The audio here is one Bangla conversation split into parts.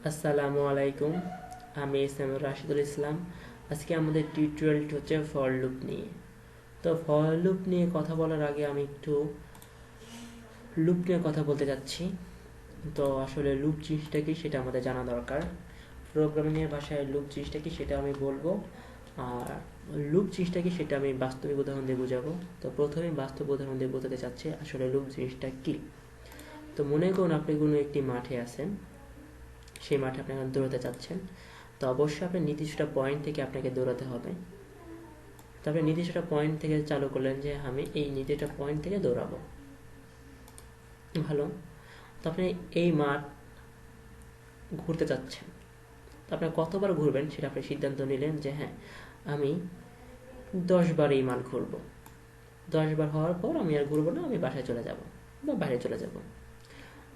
আসসালামু আলাইকুম। আমি এসএম রাশিদুল ইসলাম। আজকে আমাদের টিউটোরিয়ালটি হচ্ছে ফর লুপ নিয়ে। তো ফর লুপ নিয়ে কথা বলার আগে আমি একটু লুপ নিয়ে কথা বলতে যাচ্ছি। তো আসলে লুপ জিনিসটা কি সেটা আমাদের জানা দরকার। প্রোগ্রামিংয়ের ভাষায় লুপ জিনিসটা কি সেটা আমি বলবো, আর লুপ জিনিসটা কি সেটা আমি বাস্তবিক উদাহরণ দিয়ে বোঝাবো। তো প্রথমে বাস্তব উদাহরণ দিয়ে বোঝাতে চাচ্ছি আসলে লুপ জিনিসটা কি। তো মনে করুন আপনি কোনো একটি মাঠে আছেন, সেই মাঠে আপনি এখন দৌড়াতে চাচ্ছেন। তো অবশ্যই আপনার নির্দিষ্ট পয়েন্ট থেকে আপনাকে দৌড়াতে হবে। তারপরে নির্দিষ্ট পয়েন্ট থেকে চালু করলেন যে আমি এই নির্দিষ্ট পয়েন্ট থেকে দৌড়াবো। ভালো। তো আপনি এই মাঠ ঘুরতে চাচ্ছেন, তো আপনার কতবার ঘুরবেন সেটা আপনি সিদ্ধান্ত নিলেন যে হ্যাঁ আমি 10 বার এই মাঠ ঘুরবো। 10 বার হওয়ার পর আমি আর ঘুরবো না, আমি বাসায় চলে যাব বা বাইরে চলে যাব।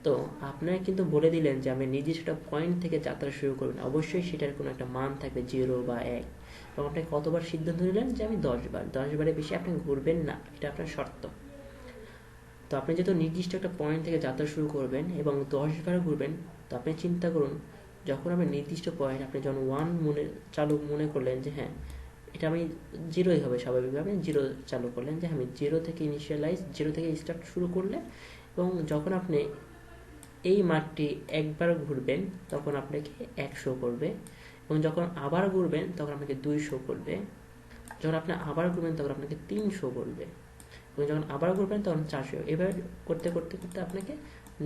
তো আপনারা কিন্তু বলে দিলেন যে আমি নির্দিষ্ট পয়েন্ট থেকে যাত্রা শুরু করবেন, অবশ্যই সেটার কোনো একটা মান থাকবে 0 বা 1। এবং আপনি কতবার সিদ্ধান্ত নিলেন যে আমি 10 বার, 10 বারের বেশি আপনি ঘুরবেন না, এটা আপনার শর্ত। তো আপনি যেহেতু নির্দিষ্ট একটা পয়েন্ট থেকে যাত্রা শুরু করবেন এবং 10 বার ঘুরবেন, তো আপনি চিন্তা করুন যখন আপনি নির্দিষ্ট পয়েন্ট আপনি যখন 1 মনে করলেন যে হ্যাঁ এটা আমি 0ই হবে, স্বাভাবিকভাবে 0 চালু করলেন যে আমি 0 থেকে ইনিশিয়ালাইজ, 0 থেকে স্টার্ট শুরু করলে, এবং যখন আপনি এই মাঠটি একবার ঘুরবেন তখন আপনাকে 1 শো করবে, এবং যখন আবার ঘুরবেন তখন আপনাকে 2 শো করবে, যখন আপনি আবার ঘুরবেন তখন আপনাকে 3 শো করবে, এবং যখন আবার ঘুরবেন তখন 4 শো। এবার করতে করতে করতে আপনাকে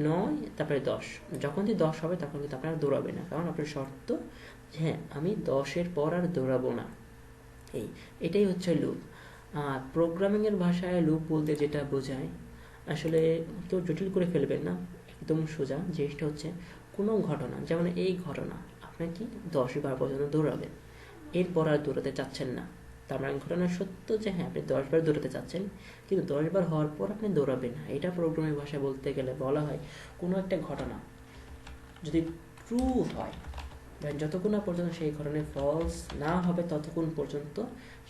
9, তারপরে 10। যখন 10 হবে তখন কিন্তু আপনারা দৌড়াবে না, কারণ আপনার শর্ত যে হ্যাঁ আমি 10-এর পর আর দৌড়াবো না। এটাই হচ্ছে লুপ। আর প্রোগ্রামিংয়ের ভাষায় লুপ বলতে যেটা বোঝায়, আসলে কেউ জটিল করে ফেলবেন না, একদম সোজা জিনিসটা হচ্ছে কোনো ঘটনা, যেমন এই ঘটনা আপনি কি 10 বার পর্যন্ত দৌড়াবেন, এরপর আর দৌড়াতে চাচ্ছেন না। তার মানে ঘটনা সত্য যে হ্যাঁ আপনি 10 বার দৌড়াতে চাচ্ছেন, কিন্তু 10 বার হওয়ার পর আপনি দৌড়াবেন না। এটা প্রোগ্রামিং ভাষায় বলতে গেলে বলা হয় কোনো একটা ঘটনা যদি ট্রু হয়, যতক্ষণ না পর্যন্ত সেই ঘটনায় ফলস না হবে ততক্ষণ পর্যন্ত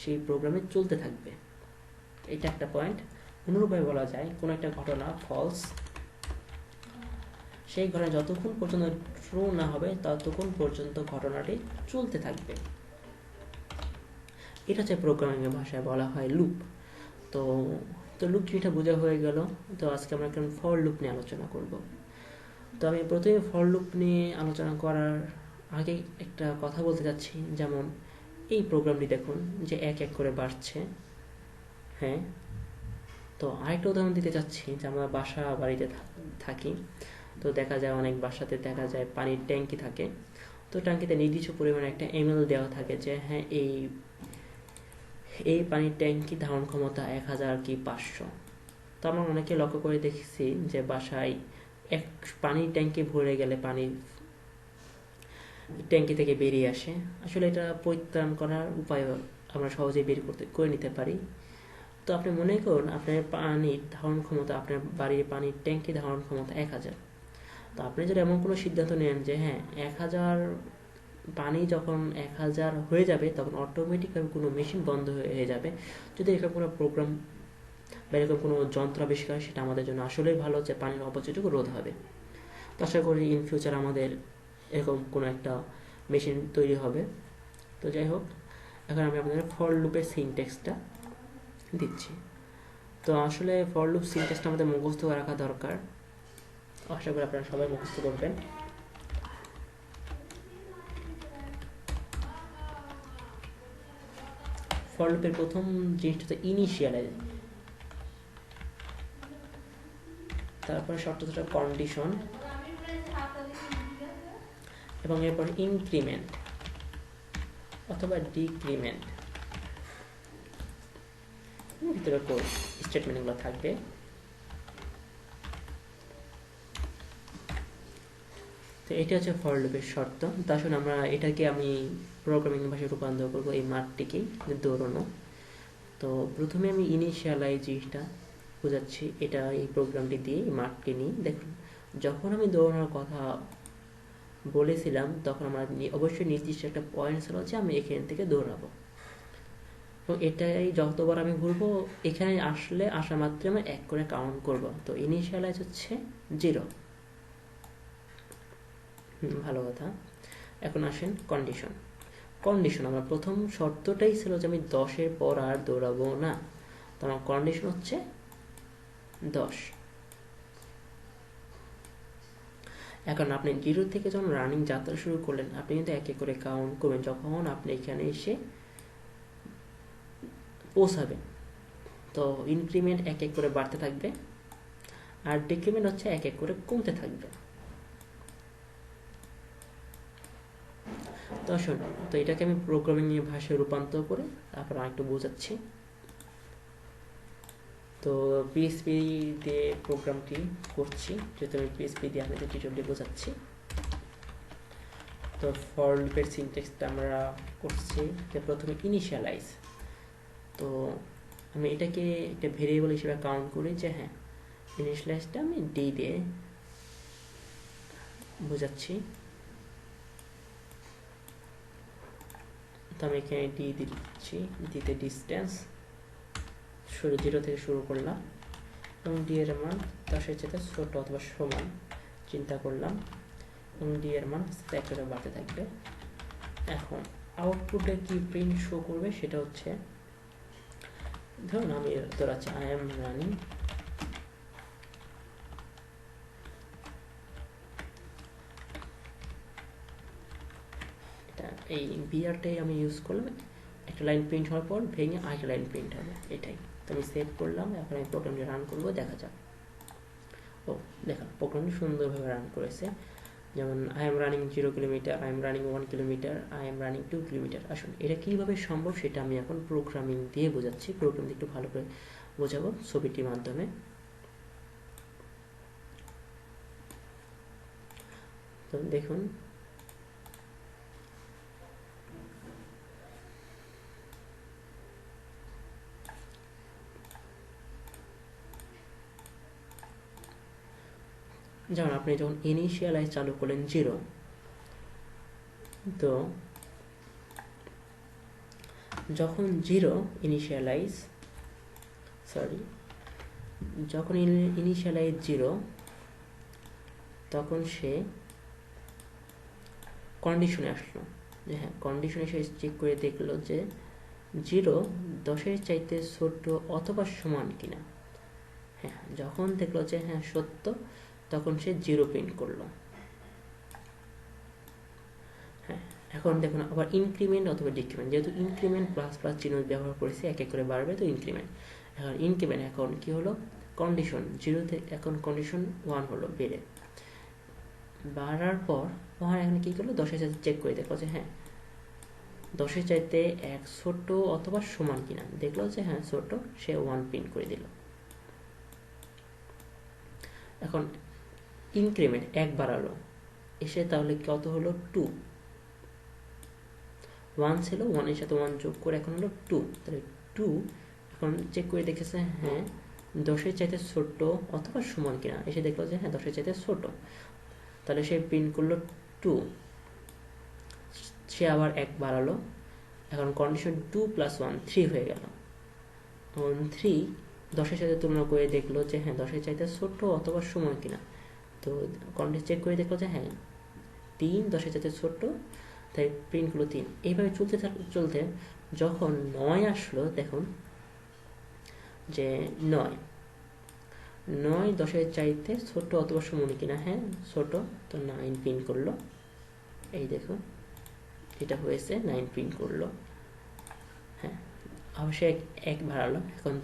সেই প্রোগ্রামে চলতে থাকবে। এটা একটা পয়েন্ট। অনুরূপভাবে বলা যায় কোনো একটা ঘটনা ফলস, সেই ঘটনা যতক্ষণ পর্যন্ত ট্রু না হবে ততক্ষণ পর্যন্ত ঘটনাটি চলতে থাকবে। এটা হচ্ছে প্রোগ্রামিংয়ের ভাষায় বলা হয় লুপ। তো তো লুপ যেটা বোঝা হয়ে গেল। তো আজকে আমরা এখন ফর লুপ নিয়ে আলোচনা করব। তো আমি প্রথমে ফর লুপ নিয়ে আলোচনা করার আগে একটা কথা বলতে চাচ্ছি, যেমন এই প্রোগ্রামটি দেখুন যে এক এক করে বাড়ছে। হ্যাঁ, তো আরেকটা উদাহরণ দিতে চাচ্ছি যে আমরা বাসা বাড়িতে থাকি। তো দেখা যায় অনেক বাসাতে দেখা যায় পানির ট্যাঙ্কি থাকে। তো ট্যাঙ্কিতে নির্দিষ্ট পরিমাণে একটা এমএল দেওয়া থাকে যে হ্যাঁ এই এই পানির ট্যাঙ্কি ধারণ ক্ষমতা 1000 কি 500। তো আমরা অনেকে লক্ষ্য করে দেখছি যে বাসায় এক পানির ট্যাঙ্কি ভরে গেলে পানি ট্যাঙ্কি থেকে বেরিয়ে আসে। আসলে এটা পরিত্রাণ করার উপায় আমরা সহজেই বের করে নিতে পারি। তো আপনি মনে করুন আপনার পানির ধারণ ক্ষমতা, আপনার বাড়ির পানির ট্যাঙ্কি ধারণ ক্ষমতা 1000। তো আপনি যদি এমন কোনো সিদ্ধান্ত নেন যে হ্যাঁ 1000, পানি যখন 1000 হয়ে যাবে তখন অটোমেটিকভাবে কোনো মেশিন বন্ধ হয়ে যাবে। যদি এরকম কোনো প্রোগ্রাম বা এরকম কোনো যন্ত্র আবিষ্কার, সেটা আমাদের জন্য আসলেই ভালো, যে পানির অপচয়টুকু রোধ হবে। তো আশা করি ইন ফিউচার আমাদের এরকম কোনো একটা মেশিন তৈরি হবে। তো যাই হোক, এখন আমি আপনাদের ফর লুপের সিনট্যাক্সটা দিচ্ছি। তো আসলে ফর লুপ সিনট্যাক্সটা আমাদের মুখস্থ রাখা দরকার। আশা করি আপনারা সবাই মুখস্থ করবেন। ফর লুপের প্রথম জিনিসটা হচ্ছে ইনিশিয়ালাইজ, তারপরে শর্তটা কন্ডিশন, এবং এরপর ইনক্রিমেন্ট অথবা ডিক্রিমেন্ট, ভিতরে কোড স্টেটমেন্টগুলো থাকবে। তো এটা হচ্ছে ফর লুপের শর্ত। তো আসলে আমরা এটাকে আমি প্রোগ্রামিং ভাষায় রূপান্তর করবো এই মাঠটিকেই দৌড়ানো। তো প্রথমে আমি ইনিশিয়ালাইজ জিনিসটা বোঝাচ্ছি, এটা এই প্রোগ্রামটি দিয়ে এই মাঠকে নিয়ে দেখুন। যখন আমি দৌড়ানোর কথা বলেছিলাম তখন আমরা অবশ্যই নির্দিষ্ট একটা পয়েন্ট ছিল যে আমি এখান থেকে দৌড়াবো, এবং এটাই যতবার আমি ঘুরবো এখানে আসা মাত্র আমি 1 করে কাউন্ট করব। তো ইনিশিয়ালাইজ হচ্ছে 0। ভালো কথা। এখন আসেন কন্ডিশন। আমরা প্রথম শর্তটাই ছিল যে আমি 10-এর পর আর দৌড়াবো না, তো আমার কন্ডিশন হচ্ছে 10। এখন আপনি 0 থেকে যখন রানিং যাত্রা শুরু করলেন, আপনি কিন্তু এক এক করে কাউন্ট করবেন যখন আপনি এখানে এসে পৌঁছাবেন। তো ইনক্রিমেন্ট এক এক করে বাড়তে থাকবে, আর ডিক্রিমেন্ট হচ্ছে এক এক করে কমতে থাকবে। তো আসুন, তো এটাকে আমি প্রোগ্রামিং এর ভাষায় রূপান্তর করে তারপর আরেকটু বোঝাচ্ছি। তো পিএইচপি দিয়ে প্রোগ্রামটি করছি, যেহেতু আমি পিএইচপি দিয়ে আপনাদের টিউটোরিয়ালটি বোঝাচ্ছি। তো ফর লুপের সিনট্যাক্সটা আমরা করছি যে প্রথমে ইনিশিয়ালাইজ। তো আমি এটাকে একটা ভেরিয়েবল হিসেবে কাউন্ট করি যে হ্যাঁ, ইনিশিয়ালাইজটা আমি ডি দিয়ে বোঝাচ্ছি। তো আমি এখানে ডি দিচ্ছি, দিতে ডিস্টেন্স 0 থেকে শুরু করলাম এবং ডি এর মান 10-এর চেয়ে ছোট অথবা সমান চিন্তা করলাম, এবং ডি এর মান এক করে বাড়তে থাকবে। এখন আউটপুটে কি প্রিন্ট শো করবে সেটা হচ্ছে, ধরুন আমি ধরাচ্ছি আই এম রানিং, এটা এই বিআরটাই আমি ইউজ করলাম। একটা লাইন প্রিন্ট হওয়ার পর ভেঙে আরেকটা লাইন প্রিন্ট হবে, এটাই। তো আমি সেভ করলাম, এখন আমি প্রোগ্রামটি রান করবো, দেখা যাক। ও দেখা, প্রোগ্রামটি সুন্দরভাবে রান করেছে। যেমন I am running 0 kilometre, I am running 1 kilometre, I am running 2 kilometre. আসুন, এটা কীভাবে সম্ভব সেটা আমি এখন প্রোগ্রামিং দিয়ে বোঝাচ্ছি। প্রোগ্রাম দিয়ে একটু ভালো করে বোঝাবো ছবিটির মাধ্যমে। তো দেখুন, যেমন আপনি যখন ইনিশিয়ালাইজ চালু করলেন 0, তো যখন 0 ইনিশিয়ালাইজ, যখন ইনিশিয়ালাইজ 0, তখন সে কন্ডিশনে আসলো যে হ্যাঁ, কন্ডিশনে সে চেক করে দেখলো যে 0 10-এর চাইতে ছোট অথবা সমান কিনা। হ্যাঁ, যখন দেখলো যে হ্যাঁ সত্য, তখন সে 0 প্রিন্ট করলো। হ্যাঁ, এখন দেখুন আবার ইনক্রিমেন্ট অথবা ডিক্রিমেন্ট, যেহেতু ইনক্রিমেন্ট প্লাস প্লাস চিহ্ন ব্যবহার করেছে, এক এক করে বাড়বে, তো ইনক্রিমেন্ট। এখন ইনক্রিমেন্ট এখন কি হলো, কন্ডিশন 0 থেকে এখন কন্ডিশন 1 হলো, বেড়ে বাড়ার পর ওখানে এখন কি করলো, 10-এর চাইতে চেক করে দেখলো যে হ্যাঁ 10-এর চাইতে 1 ছোট অথবা সমান কিনা, দেখলো যে হ্যাঁ ছোট, সে 1 প্রিন্ট করে দিল। এখন ইনক্রিমেন্ট 1 বাড়ালো, এসে তাহলে কত হলো, 2। 1 ছিল, 1-এর সাথে 1 যোগ করে এখন হলো 2, তাহলে 2। এখন চেক করে দেখেছে হ্যাঁ 10-এর চাইতে ছোট অথবা সমান কিনা, এসে দেখলো যে হ্যাঁ 10-এর চাইতে ছোট, তাহলে সে প্রিন্ট করলো 2। সে আবার 1 বাড়ালো, এখন কন্ডিশন 2 + 1 3 হয়ে গেল। এখন 3 10-এর সাথে তুলনা করে দেখলো যে হ্যাঁ 10-এর চাইতে ছোট অথবা সমান কিনা, তো কন্ডিশন চেক করে দেখলো যে হ্যাঁ 3 10-এর চাইতে ছোট, তাই প্রিন্ট হলো 3। এইভাবে চলতে যখন 9 আসলো, দেখুন যে 9 10-এর চাইতে ছোট অথবা সমান কিনা, হ্যাঁ ছোট, তো 9 প্রিন্ট করলো। এই দেখুন এটা হয়েছে, 9 প্রিন্ট করলো। হ্যাঁ, অবশ্যই 1 বাড়ালো, এখন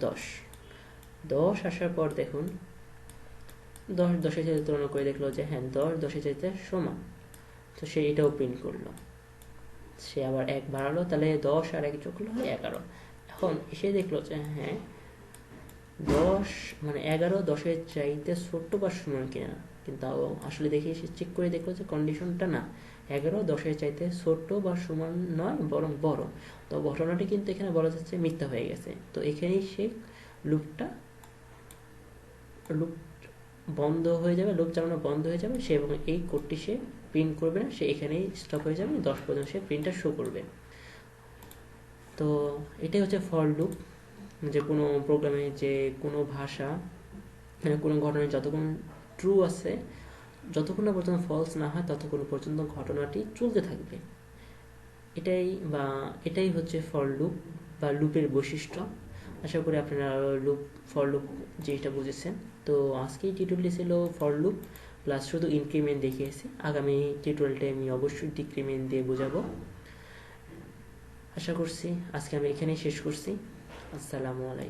10 আসার পর দেখুন 10 10-এর সাথে তুলনা করে দেখলো যে হ্যাঁ 10 10-এর চাইতে সমান, তো সে এটাও প্রিন্ট করলো। সে আবার 1 বাড়ালো, তাহলে 10 আর 1 যোগ করলে হয় 11। এখন এসে দেখলো যে হ্যাঁ 10 মানে 11 10-এর চাইতে ছোট বা সমান কিনা, কিন্তু আসলে দেখে এসে চেক করে দেখলো যে কন্ডিশনটা না, 11 10-এর চাইতে ছোট বা সমান নয়, বরং বড়। তো ঘটনাটি কিন্তু এখানে বলা যাচ্ছে মিথ্যা হয়ে গেছে। তো এখানেই সে লুপ বন্ধ হয়ে যাবে, লুপ চালানো বন্ধ হয়ে যাবে, সে এবং এই কোডটি সে প্রিন্ট করবে না, সে এখানেই স্টপ হয়ে যাবে, 10 পর্যন্ত সে প্রিন্টটা শো করবে। তো এটাই হচ্ছে ফর লুপ। যে কোনো প্রোগ্রামে, যে কোনো ভাষা, কোনো ঘটনায় যতক্ষণ ট্রু আছে যতক্ষণ না পর্যন্ত ফলস না হয় ততক্ষণ পর্যন্ত ঘটনাটি চলতে থাকবে। এটাই হচ্ছে ফর লুপ বা লুপের বৈশিষ্ট্য। আশা করি আপনারা ফর লুপ যেটা বুঝেছেন। তো আজকে টিউটোরিয়ালটি ছিল ফর লুপ প্লাস শুধু ইনক্রিমেন্ট দেখিয়েছি। আগামী টিউটোরিয়ালটা আমি অবশ্যই ডিক্রিমেন্ট দিয়ে বোঝাবো। আশা করছি আজকে আমি এখানেই শেষ করছি। আসসালামু আলাইকুম।